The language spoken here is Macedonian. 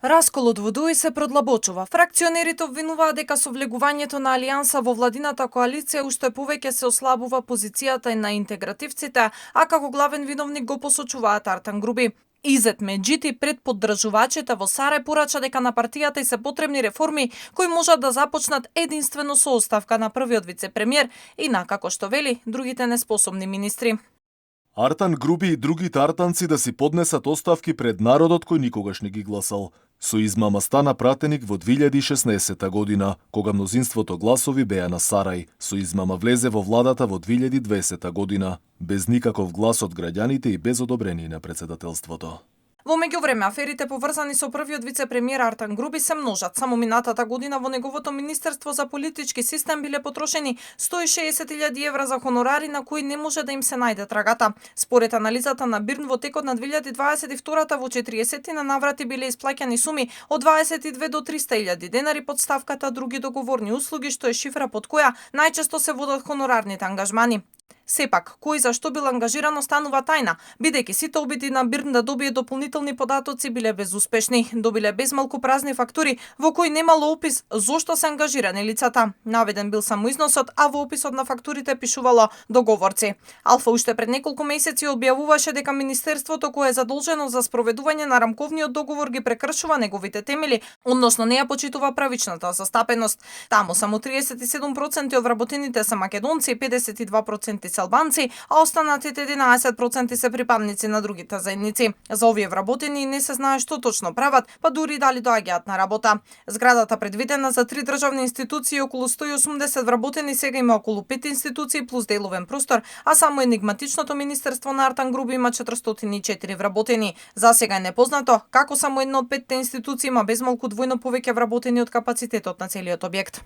Расколот во ДУИ се продлабочува. Фракционерите обвинуваат дека со влегувањето на Алијанса во владината коалиција уште повеќе се ослабува позицијата на интегративците, а како главен виновник го посочуваат Артан Груби. Изет Меджити пред поддржувачите во Сарај порача дека на партијата и се потребни реформи кои можат да започнат единствено со оставка на првиот вице-премиер и на, како што вели, другите неспособни министри. Артан Груби и другите артанци да си поднесат оставки пред народот кој никогаш не ги гласал. Со измама стана пратеник во 2016 година, кога мнозинството гласови беа на Сарај. Со измама влезе во владата во 2020 година, без никаков глас од граѓаните и без одобрение на председателството. Во меѓувреме, аферите поврзани со првиот вице-премиер Артан Груби се множат. Само минатата година во неговото Министерство за политички систем биле потрошени 160.000 евра за хонорари на кои не може да им се најде трагата. Според анализата на Бирн во текот на 2022 во 40 на наврати биле исплаќани суми од 22 до 300.000 денари под ставката други договорни услуги, што е шифра под која најчесто се водат хонорарните ангажмани. Сепак, кој за што бил ангажиран останува тајна, бидејќи сите обиди на Бирн да добие дополнителни податоци биле безуспешни. Добиле безмалку празни фактури во кои немало опис зошто се ангажирани лицата. Наведен бил само износот, а во описот на фактурите пишувало договорци. Алфа уште пред неколку месеци објавуваше дека Министерството кое е задолжено за спроведување на рамковниот договор ги прекршува неговите темели, односно не ја почитува правичната застапеност. Таму само 37% од вработените се македонци, 52% се албанци, а останатите 11% се припадници на другите заедници. За овие вработени не се знае што точно прават, па дури дали доаѓаат на работа. Зградата предвидена за 3 државни институции и околу 180 вработени сега има околу 5 институции плюс деловен простор, а само енигматичното Министерство на Артан Груби има 404 вработени. За сега е непознато како само една од 5 институции има безмалку двојно повеќе вработени од капацитетот на целиот објект.